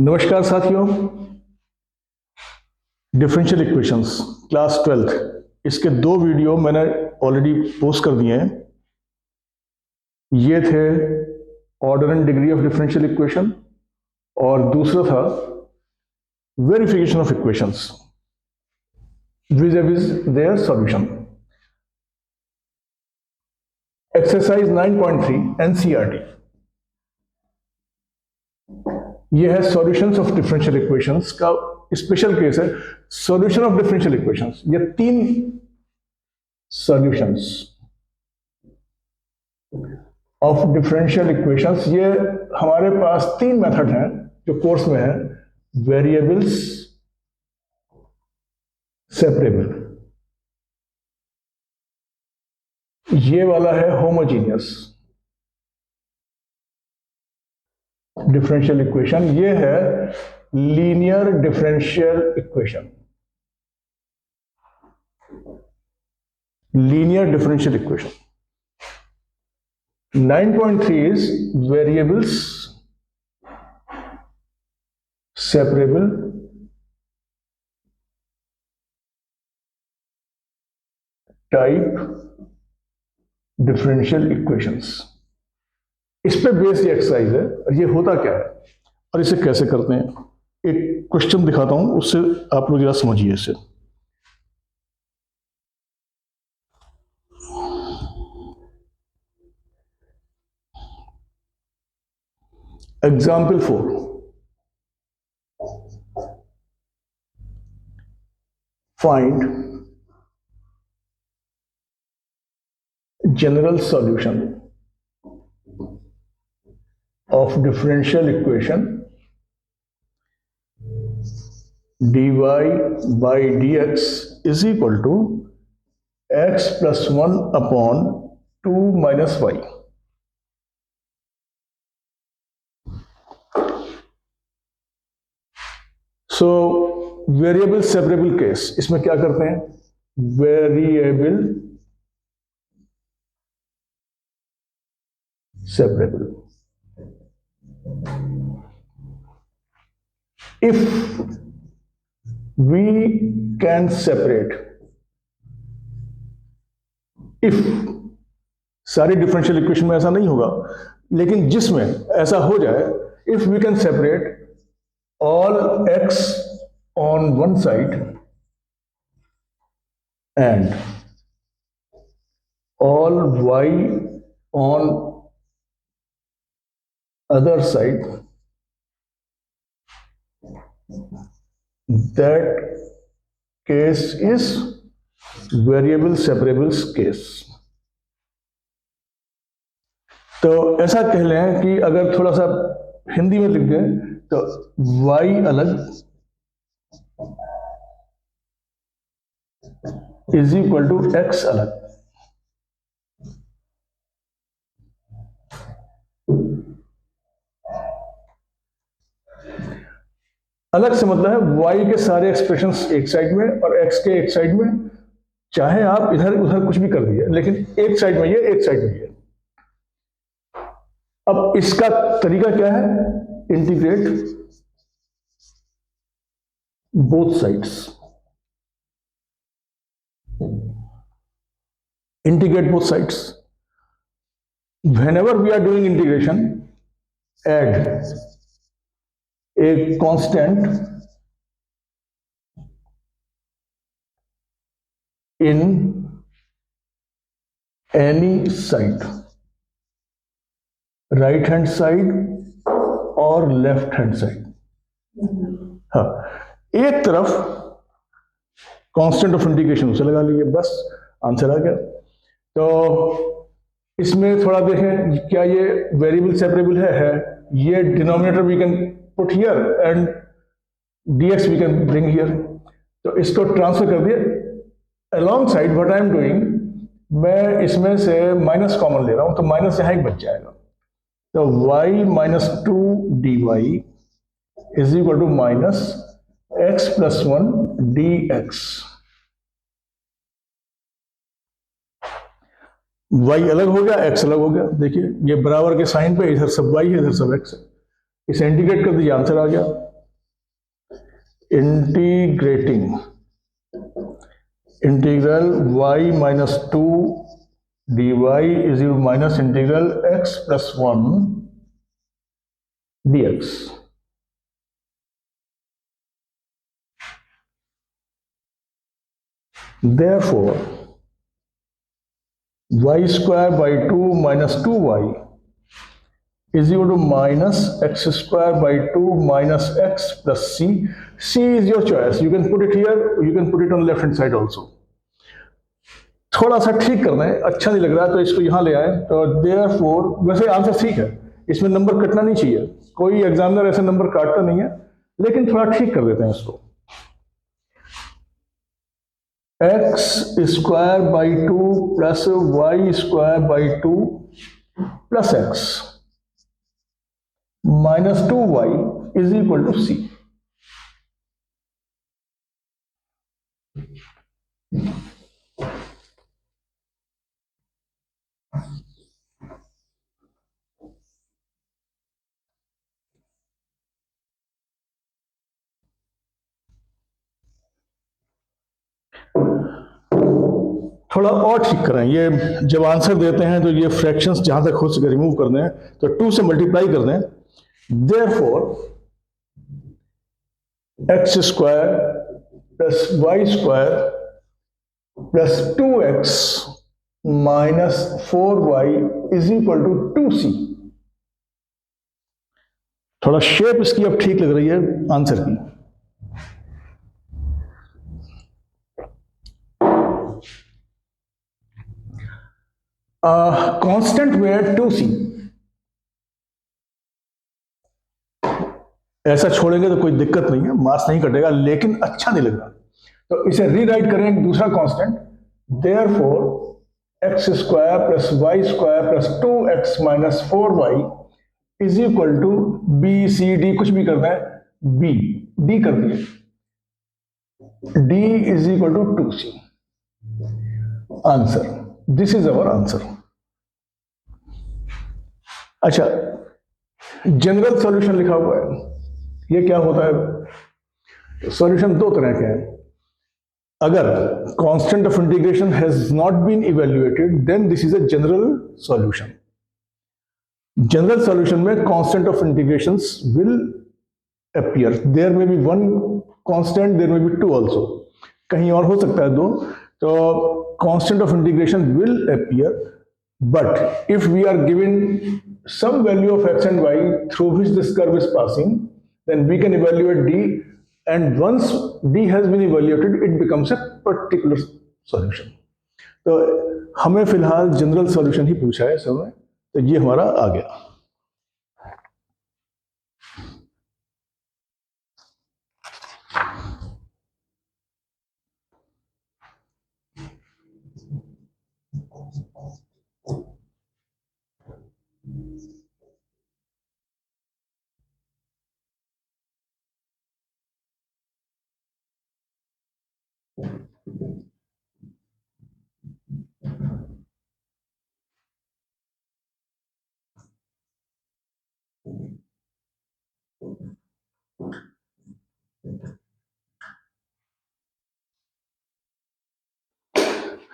नमस्कार साथियों, differential equations class 12th इसके दो वीडियो मैंने ऑलरेडी पोस्ट कर दिए हैं। ये थे order and degree of differential equation और दूसरा था verification of equations विज़ their solution. Exercise 9.3 NCERT, ये है सॉल्यूशंस ऑफ डिफरेंशियल इक्वेशंस का स्पेशल केस है। सॉल्यूशन ऑफ डिफरेंशियल इक्वेशंस, ये तीन सॉल्यूशंस ऑफ डिफरेंशियल इक्वेशंस, ये हमारे पास तीन मेथड हैं जो कोर्स में है। वेरिएबल्स, सेपरेबल, ये वाला है होमोजीनियस डिफरेंशियल इक्वेशन, ये है linear differential equation. Linear differential equation 9.3 is variables, separable, type differential equations। इस पे बेस्ड एक्सरसाइज है और ये होता क्या है और इसे कैसे करते हैं। एक क्वेश्चन दिखाता हूं, उससे आप लोग जरा समझिए इसे। Example 4, find general solution of differential equation dy by dx is equal to x plus 1 upon 2 minus y। So variable separable case, इसमें क्या करते हैं? Variable separable, if we can separate, if सारी डिफरेंशियल इक्वेशन में ऐसा नहीं होगा, लेकिन जिसमें ऐसा हो जाए, if we can separate all x on one side and all y on other side, that case is variable separables case। तो ऐसा कह लें कि अगर थोड़ा सा हिंदी में लिख दें तो y अलग इज इक्वल टू x अलग। अलग से मतलब है y के सारे एक्सप्रेशंस एक साइड में और x के एक साइड में, चाहे आप इधर उधर कुछ भी कर दिए, लेकिन एक साइड में ये, एक साइड में ये। अब इसका तरीका क्या है? Integrate both sides, integrate both sides. Whenever we are doing integration, add a constant in any side, right hand side और left hand side। हाँ, एक तरफ कांस्टेंट ऑफ इंटीग्रेशन उसे लगा लीजिए, बस आंसर आ गया। तो इसमें थोड़ा देखें, क्या ये वेरिएबल सेपरेबल है। ये denominator we can put here and dx we can bring here, तो इसको ट्रांसफर कर दिए। alongside what I am doing, मैं इसमें से माइनस कॉमन ले रहा हूं, तो माइनस यहां एक बच जाएगा। तो y minus 2 dy is equal to minus x plus 1 dx। y अलग हो गया, x अलग हो गया। देखिए ये बराबर के साइन पे इधर सब y है, इधर सब x है। इसे इंटीग्रेट कर दीजिए, आंसर आ गया। Integrating integral y minus 2 dy is equal minus integral x plus 1 dx. Therefore, y square by 2 minus 2y is equal to minus x square by 2 minus x plus c. C is your choice. You can put it here, you can put it on left hand side also. थोड़ा सा ठीक करना है, अच्छा नहीं लग रहा तो इसको यहां ले आए. तो therefore, वैसे आंसर ठीक है, इसमें नंबर कटना नहीं चाहिए, कोई एग्जामिनर ऐसे नंबर काटता नहीं है, लेकिन थोड़ा ठीक कर देते हैं इसको. x square by 2 plus y square by 2 plus x minus 2y is equal to c. थोड़ा और ठीक करें, ये जब आंसर देते हैं तो ये फ्रैक्शंस जहां तक हो सके रिमूव कर दें, तो 2 से मल्टीप्लाई कर दें. Therefore x square plus y square plus 2x minus 4y is equal to 2c. थोड़ा शेप इसकी अब ठीक लग रही है आंसर की. कांस्टेंट वेयर 2c, ऐसा छोड़ेंगे तो कोई दिक्कत नहीं है, मास नहीं कटेगा, लेकिन अच्छा नहीं लगेगा, तो इसे रीराइट करें एक दूसरा constant. Therefore x square plus y square plus 2x minus 4y is equal to b c d, कुछ भी करना है, बी डी कर दिए, d is equal to 2c. Answer, this is our answer. अच्छा, जनरल सॉल्यूशन लिखा हुआ है, ये क्या होता है? सॉल्यूशन दो तरह के हैं. अगर constant of integration has not been evaluated then this is a general solution. General solution में constant of integrations will appear. There may be one constant, there may be two also, कहीं और हो सकता है दो. तो constant of integration will appear, but if we are given some value of x and y through which this curve is passing, then we can evaluate d, and once d has been evaluated it becomes a particular solution. तो हमें फिलहाल general solution ही पूछा है समय, तो ये हमारा आ गया.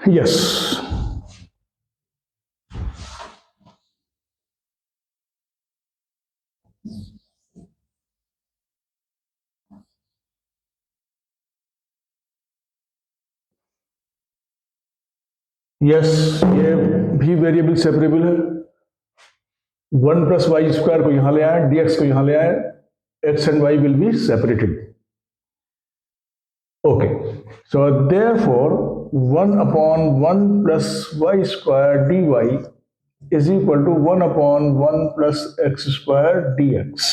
Yes. यस, ये भी वेरिएबल सेपरेबल है. 1 प्लस वाई स्क्वायर को यहां ले आए, dx को यहां ले आए, x and y will be separated. Okay, so therefore 1 upon 1 plus y square dy is equal to 1 upon 1 plus x square dx.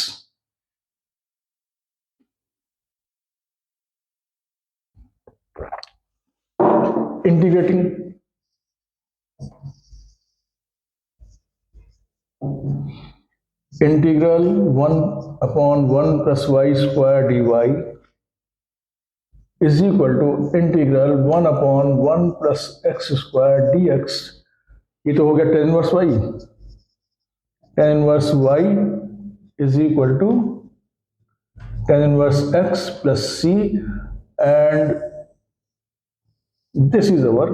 Integrating integral 1 upon 1 plus y square dy is equal to integral 1 upon 1 plus x square dx. ये तो हो गया tan inverse y. tan inverse y is equal to tan inverse x plus c, and this is our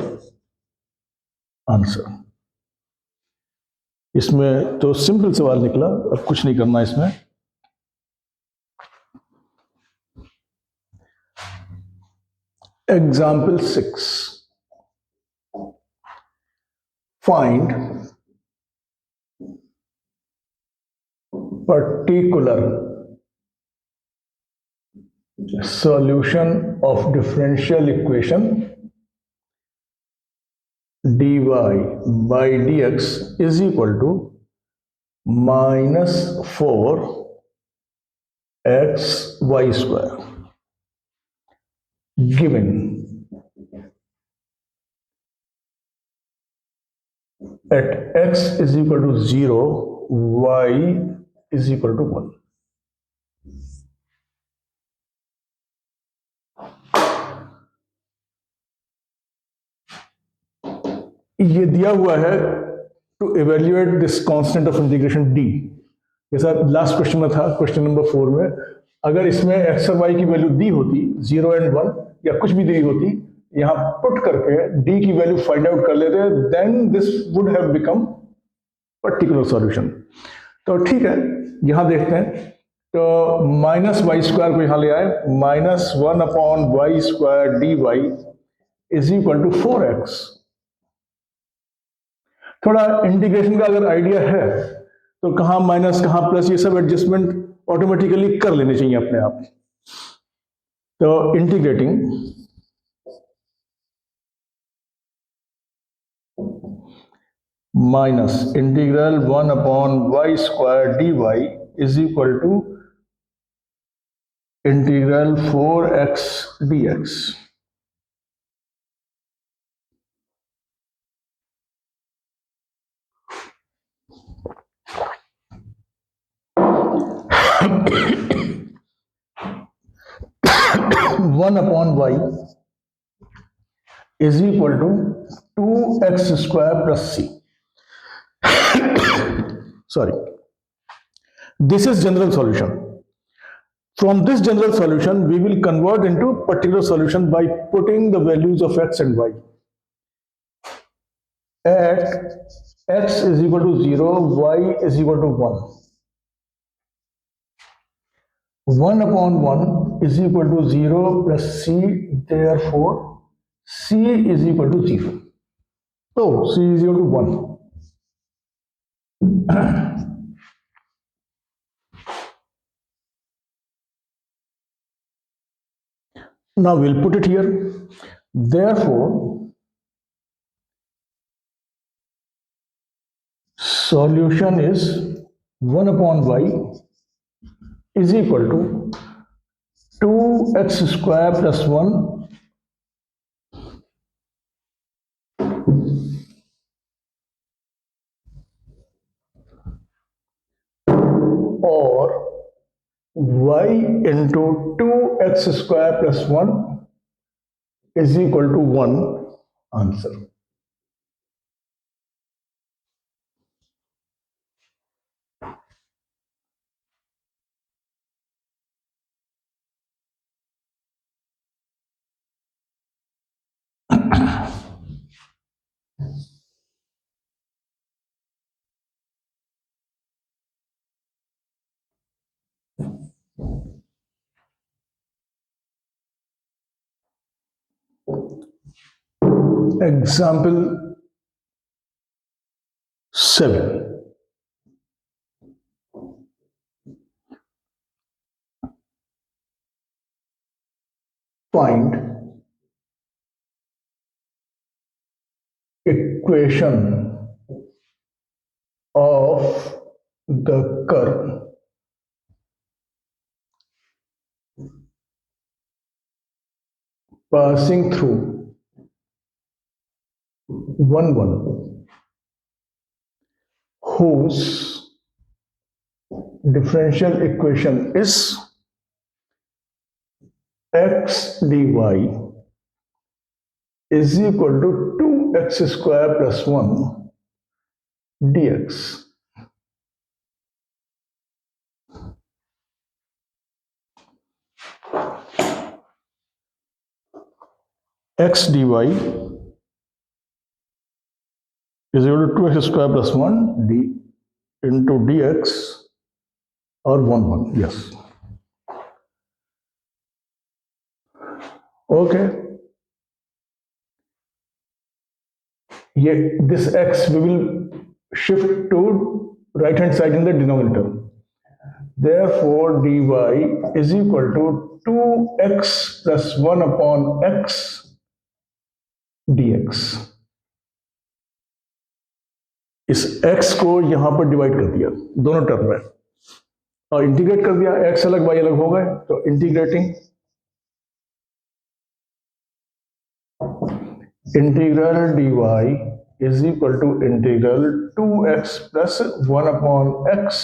answer. इसमें तो simple सवाल निकला, अब कुछ नहीं करना इसमें। Example 6, find particular solution of differential equation dy by dx is equal to minus 4xy square, given at x is equal to 0, y is equal to 1. ये दिया हुआ है to evaluate this constant of integration d, जैसा last question में था, question number 4 में। अगर इसमें x और y की वैल्यू दी होती 0 एंड 1 या कुछ भी दी होती, यहां पुट करके d की वैल्यू फाइंड आउट कर लेते, then this would have become particular solution. तो ठीक है, यहां देखते हैं। तो माइनस वाई स्क्वायर को यहां ले आए, minus 1 upon y square d y is equal to 4x। थोड़ा इंटीग्रेशन का अगर आइडिया है तो कहां माइनस कहां प्लस, ये सब एडजस्टमेंट ऑटोमेटिकली कर लेने चाहिए अपने आप। तो integrating minus integral 1 upon y square d y is equal to integral 4x dx। One upon y is equal to 2x square plus c. Sorry, this is general solution. From this general solution, we will convert into particular solution by putting the values of x and y. At x is equal to 0, y is equal to 1. 1 upon 1 is equal to 0 plus c, therefore c is equal to 0. So c is equal to 1. Now we'll put it here. Therefore, solution is 1 upon y is equal to 2x square plus 1 or y into 2x square plus 1 is equal to 1 answer. Example 7. Find equation of the curve passing through 1 1 whose differential equation is x dy is equal to 2x square plus 1 dx. x dy is equal to 2x square plus 1 d into dx और 1 yes okay ये this x we will shift to right hand side in the denominator. Therefore dy is equal to 2x plus 1 upon x dx. इस x को यहां पर divide कर दिया दोनों term में और इंटीग्रेट कर दिया, x अलग y अलग हो गए, तो integrating integral dy is equal to integral 2x plus 1 upon x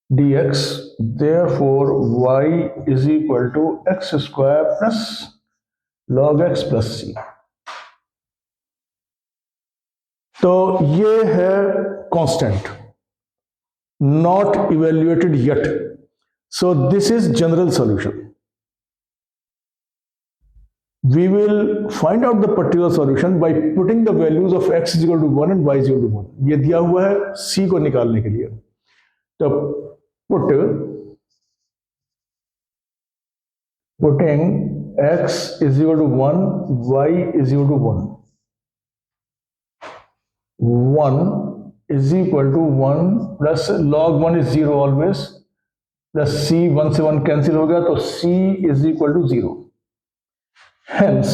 dx. Therefore y is equal to x square plus log x plus c. तो ये है constant, not evaluated yet. So this is general solution. We will find out the particular solution by putting the values of x is equal to 1 and y is equal to 1. ये दिया हुआ है c को निकालने के लिए. तो putting x is equal to 1, y is equal to 1. 1 is equal to 1 plus log 1 is 0 always plus c 1 से 1 cancel हो गया तो c is equal to 0. Hence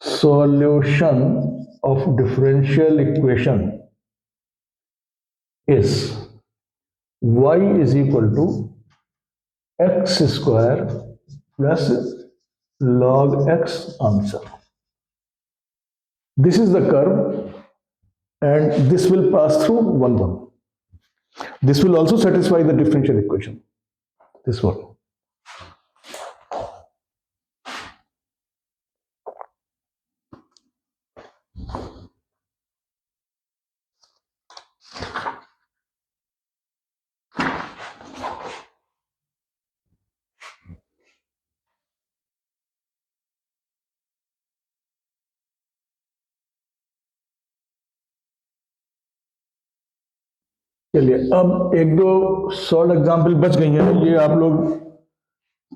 solution of differential equation is y is equal to x square plus log x answer. This is the curve and this will pass through 1 1. This will also satisfy the differential equation, this one. चलिए अब एक दो solve example बच गई हैं, ये आप लोग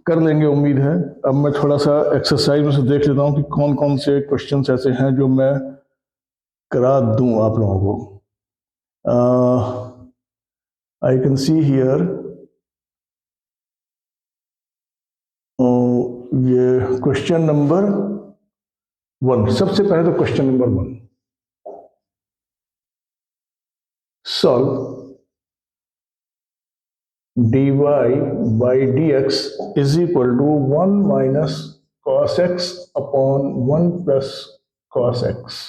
कर लेंगे उम्मीद है. अब मैं थोड़ा सा एक्सरसाइज में से देख लेता हूँ कि कौन कौन से क्वेश्चंस ऐसे हैं जो मैं करा दूं आप लोगों को. आई कैन सी हियर ये क्वेश्चन नंबर 1. सबसे पहले तो question number 1 solve dy by dx is equal to 1 minus cos x upon 1 plus cos x.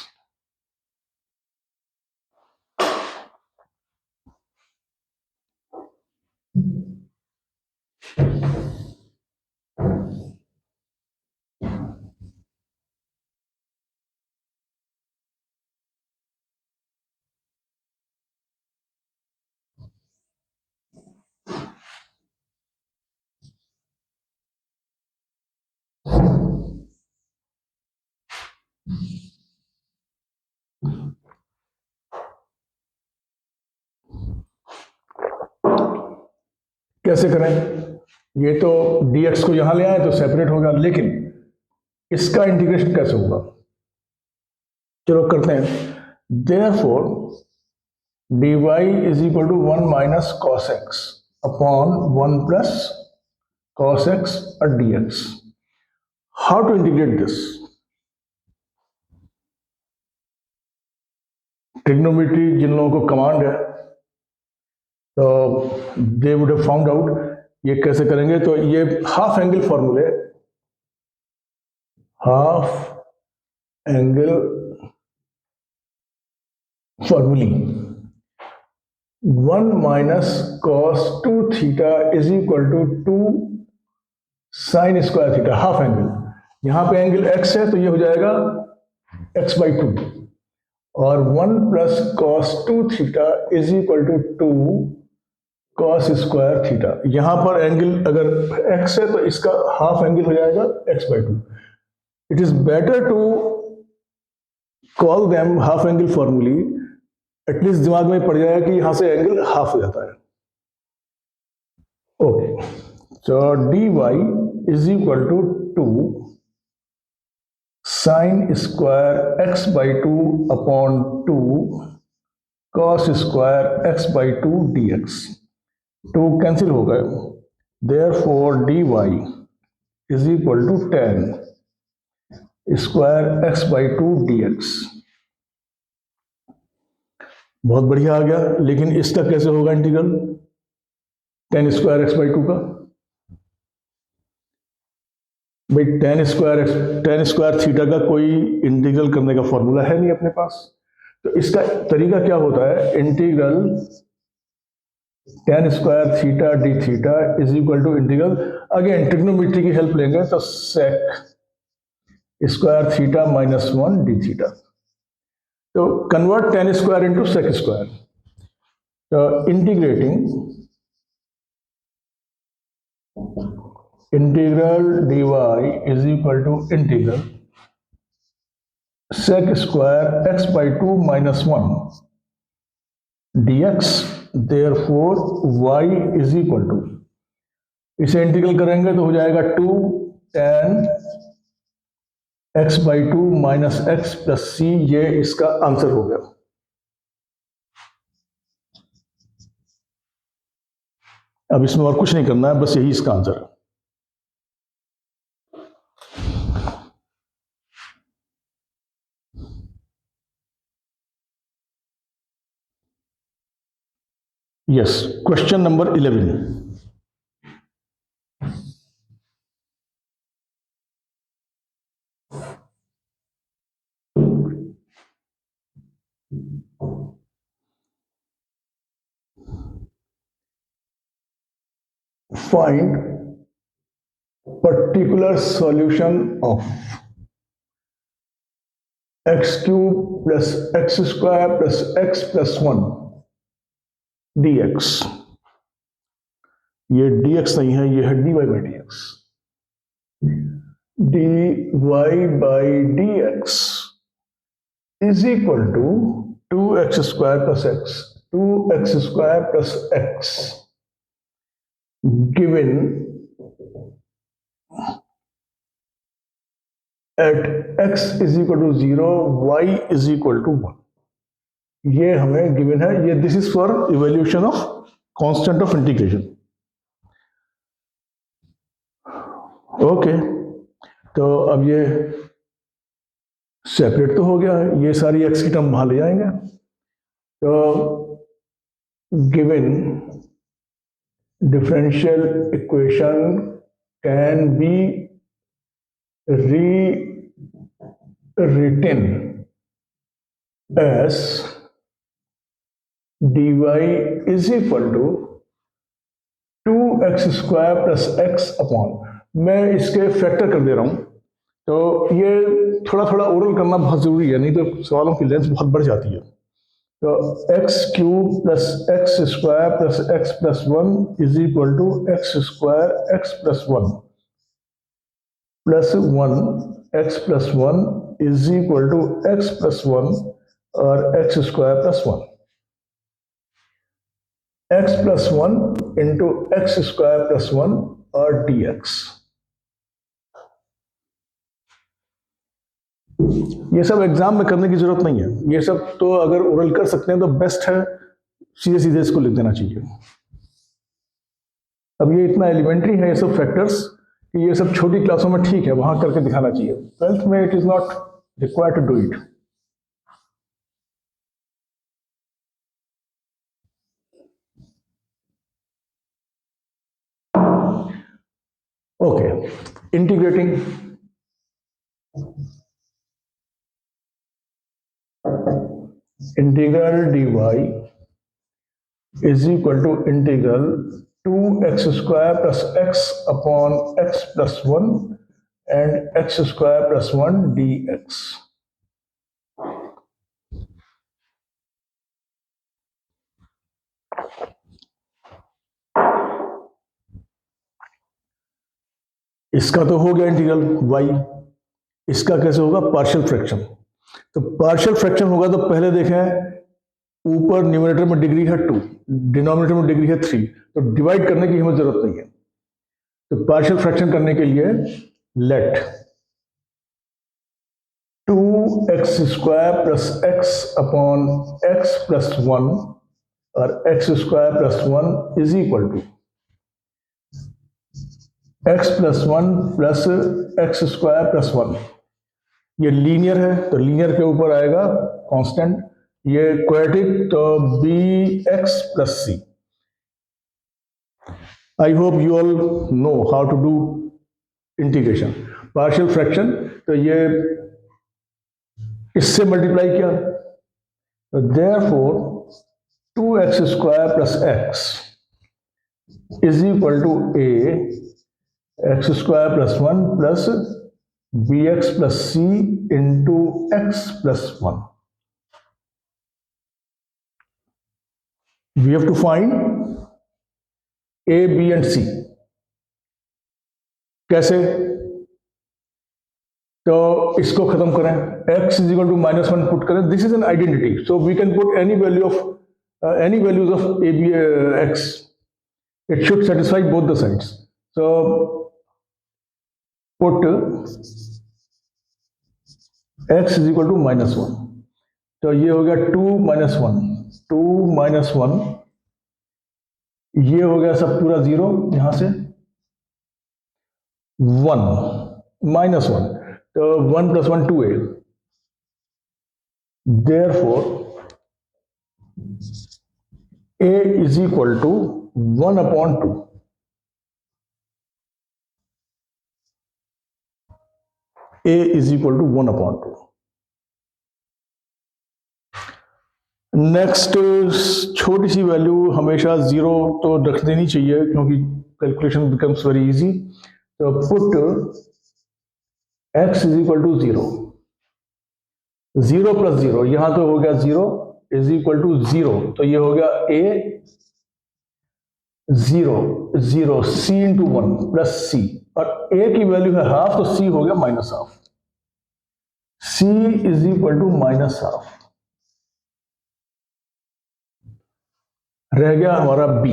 कैसे करें? ये तो dx को यहां ले आए तो सेपरेट होगा, लेकिन इसका इंटीग्रेशन कैसे होगा? चलो करते हैं. Therefore dy is equal to 1 minus cos x upon 1 plus cos x dx. How to integrate this? Trigonometry जिन लोगों को कमांड है तो they would have found out. ये कैसे करेंगे? तो ये हाफ एंगल फॉर्मूले, half angle formulae 1 minus cos 2 theta is equal to 2 sine square theta. Half angle, यहां पे एंगल x है तो ये हो जाएगा x by 2 और 1 plus cos 2 theta is equal to 2 cos square theta. यहां पर एंगल अगर x है तो इसका हाफ एंगल हो जाएगा x/2। It is better to call them half angle formulae, at least दिमाग में पड़ जाएगा कि यहां से एंगल हाफ हो जाता है। Okay, so dy is equal to 2 sin square x/2 upon 2 cos square x/2 dx। 2 cancel हो गए, therefore dy is equal to tan square x/2 dx। बहुत बढ़िया आ गया, लेकिन इसका कैसे होगा इंटीग्रल tan स्क्वायर x/2 का? भाई tan स्क्वायर थीटा का कोई इंटीग्रल करने का फॉर्मूला है नहीं अपने पास। तो इसका तरीका क्या होता है, integral tan square theta d theta is equal to integral, again trigonometry की हेल्प लेंगे तो sec square theta minus 1 d theta. तो convert tan square into sec square, तो integrating integral dy is equal to integral sec square x/2 minus 1 dx, therefore y is equal to, इसे integral करेंगे तो हो जाएगा 2 tan x/2 माइनस x plus c। ये इसका आंसर हो गया। अब इसमें और कुछ नहीं करना है, बस यही इसका आंसर है। Yes, question number 11. Find particular solution of x cube plus x square plus x plus 1 dx। ये dx नहीं है, ये है dy by dx। dy by dx is equal to 2x square plus x, 2x square plus x given at x is equal to 0, y is equal to 1। ये हमें given है, ये this is for evaluation of constant of integration. Okay, तो अब ये separate तो हो गया है, ये सारी एक्स की टर्म वहां ले जाएंगे। तो given differential equation can be rewritten as dy is equal to 2x square plus x upon, मैं इसके फैक्टर कर दे रहा हूं। तो ये थोड़ा थोड़ा ओरल करना बहुत जरूरी है, नहीं तो सवालों की लेंथ बहुत बढ़ जाती है। तो x cube plus x square plus x plus 1 is equal to x square x plus 1 plus 1 x plus 1 is equal to x plus 1 और x square plus 1, x plus 1 into x square plus 1 और dx। ये सब exam में करने की जरूरत नहीं है, ये सब तो अगर ओरल कर सकते हैं तो बेस्ट है, सीधे सीधे इसको लिख देना चाहिए। अब ये इतना एलिमेंट्री है ये सब फैक्टर्स कि ये सब छोटी क्लासों में ठीक है, वहां करके दिखाना चाहिए। 12th में it is not required to do it. Okay, integrating integral dy is equal to integral 2x square plus x upon x plus 1 and x square plus 1 dx। इसका तो हो गया इंटीग्रल y, इसका कैसे होगा पार्शियल फ्रैक्शन। तो partial fraction होगा तो पहले देखें ऊपर न्यूमरेटर में डिग्री है 2, डिनोमिनेटर में डिग्री है 3, तो डिवाइड करने की हमें जरूरत नहीं है। तो पार्शियल फ्रैक्शन करने के लिए let 2x square plus x upon x plus 1 और x square plus 1 is equal to x plus 1 plus x square plus 1। ये लीनियर है तो लीनियर के ऊपर आएगा कांस्टेंट, ये क्वाड्रेटिक तो bx plus c। I hope you all know how to do integration. Partial fraction तो ये इससे मल्टीप्लाई किया, तो therefore 2x square plus x is equal to a x square plus 1 plus bx plus c into x plus 1। We have to find a, b and c। कैसे? तो इसको खत्म करें, x is equal to -1 put करें, this is an identity, so we can put any value of any values of a, b, x, it should satisfy both the sides. So put x is equal to -1, तो ये हो गया 2 - 1, 2 - 1, ये हो गया सब पूरा 0, यहां से 1 -1, तो 1 + 1 2a, therefore a is equal to 1/2। a is equal to 1/2। Next छोटी सी वैल्यू हमेशा 0 तो रख देनी चाहिए क्योंकि कैलकुलेशन बिकम्स वेरी इजी। तो put x is equal to 0, 0 + 0, यहां तो हो गया 0 इज इक्वल टू 0, तो ये हो गया a 0 0 c into 1 plus c, और a की वैल्यू है हाफ, तो c हो गया -1/2, c इज इक्वल टू -1/2। रह गया हमारा b।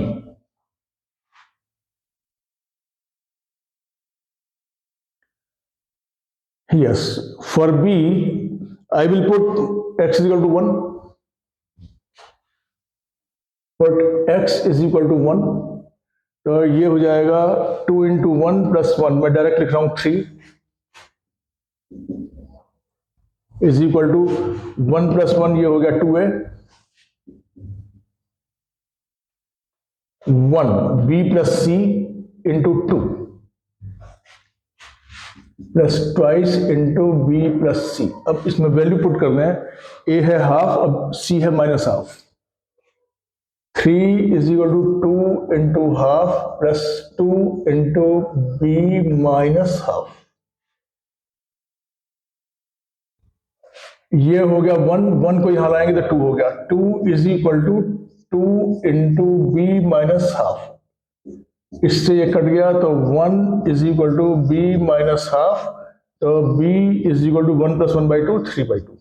Yes, for b I will put x is equal to 1, put x is equal to 1, तो ये हो जाएगा 2 × 1 + 1, मैं डायरेक्ट लिख रहा हूं 3 इज इक्वल टू 1 + 1, ये हो गया 2a, 1 b + c into 2 plus twice into b + c। अब इसमें वैल्यू पुट करना है, a है हाफ, अब c है -1/2, 3 is equal to 2 into half plus 2 into b -1/2, ये हो गया 1, 1 को यहां लाएंगे तो 2 हो गया, 2 is equal to 2 into b -1/2, इससे ये कट गया, तो 1 इज इक्वल टू b -1/2, तो b is equal to 1 + 1/2, 3/2।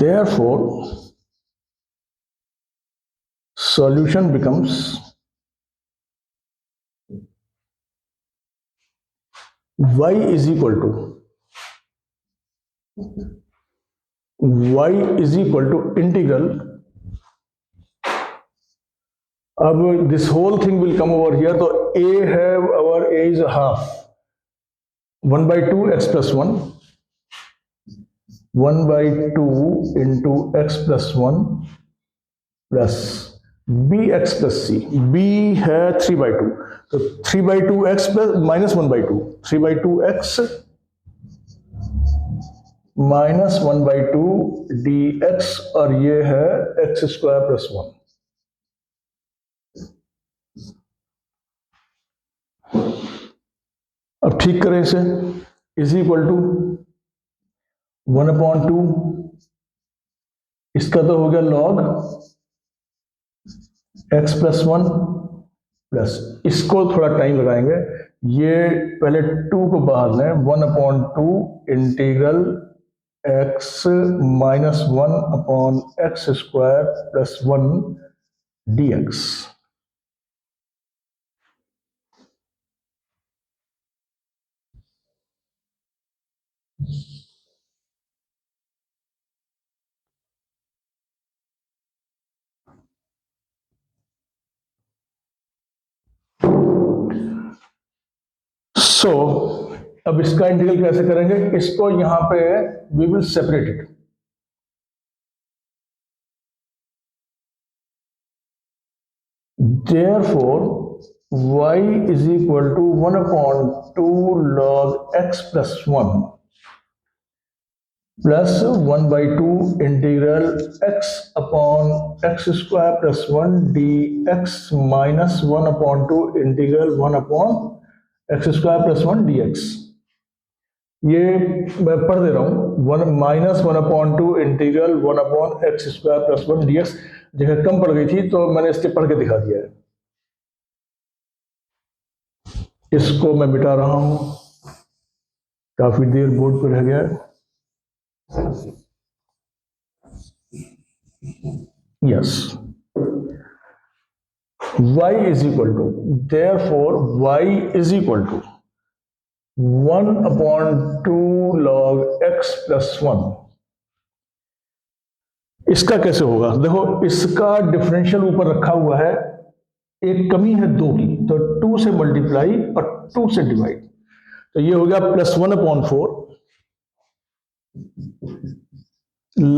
Therefore, solution becomes y is equal to integral, अब this whole thing will come over here, तो a है, our a is a half, 1/2 x + 1, 1/2 into x + 1 plus bx + c, b है 3/2, तो 3/2x plus -1/2, 3/2x -1/2 dx, और ये है x² + 1। अब ठीक करें इसे, इज इक्वल टू 1/2 इसका तो हो गया log x प्लस 1 प्लस, इसको थोड़ा टाइम लगाएंगे, ये पहले 2 को बाहर लें, 1/2 integral x minus 1/x² plus 1 dx। So अब इसका इंटीग्रल कैसे करेंगे, इसको यहां पे we will separate it. Therefore, y is equal to 1/2 log x plus 1 plus 1/2 integral x upon x² plus 1 dx minus 1/2 integral 1 upon x² plus 1 dx। ये मैं पढ़ दे रहा हूँ, 1-1/2 इंटीग्रल 1/x² plus 1 dx। जगह कम पड़ गई थी तो मैंने इसके पढ़ के दिखा दिया है। इसको मैं मिटा रहा हूं, काफी देर बोर्ड पर रह गया। Yes, y is equal to, therefore y is equal to 1/2 log x plus 1। इसका कैसे होगा, देखो इसका डिफरेंशियल ऊपर रखा हुआ है, एक कमी है 2 की, तो 2 से मल्टीप्लाई और 2 से डिवाइड, तो ये हो गया प्लस 1/4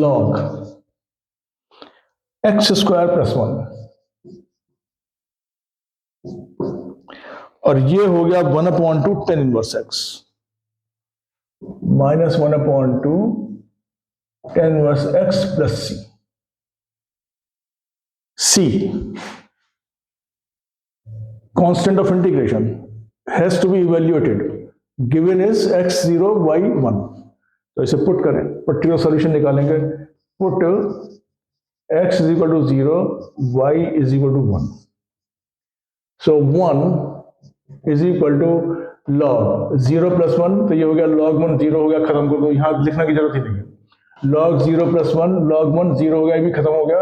log x² प्लस 1, और ये हो गया 1/2 tan inverse x minus 1/2 tan inverse x plus c। c constant of integration has to be evaluated, given is x0 y1। तो इसे पुट करें, पर्टिकुलर सॉल्यूशन निकालेंगे, put x is equal to 0, y is equal to 1। so 1 is equal to log 0 plus 1, तो ये हो गया log 1, 0 हो गया, खत्म कर दो, यहां लिखने की जरूरत ही नहीं है। log 0 plus 1 log 1, 0 हो गया, ये भी खत्म हो गया।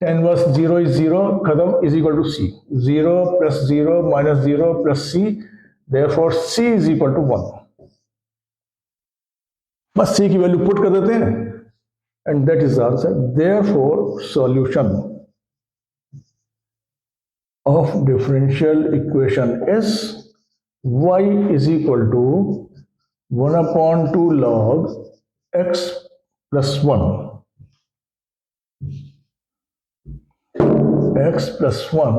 tan inverse 0 is 0, खत्म, is equal to c। 0 plus 0 minus 0 plus c, therefore c is equal to 1। बस c की वैल्यू पुट कर देते हैं, and that is the answer। therefore solution of differential equation is y is equal to 1/2 log x plus 1 x plus 1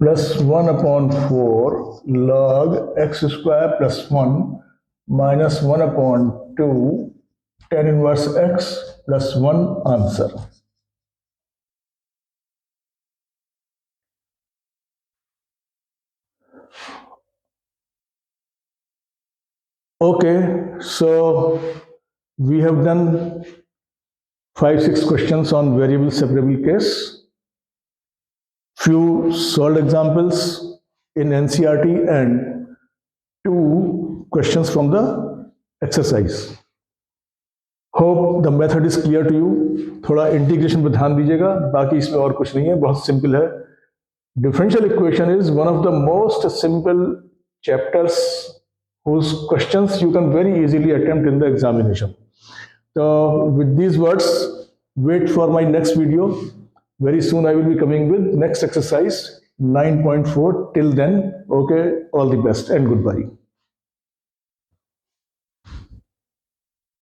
plus 1/4 log x² plus 1 minus 1/2 tan inverse x plus 1 answer। Okay, so we have done 5-6 questions on variable separable case, few solved examples in NCERT and 2 questions from the exercise। Hope the method is clear to you। थोड़ा integration पर ध्यान दीजिएगा, बाकी इसमें और कुछ नहीं है, बहुत सिंपल है। Differential equation is one of the most simple chapters whose questions you can very easily attempt in the examination। So with these words, wait for my next video। Very soon I will be coming with next exercise 9.4। till then, okay, all the best and goodbye।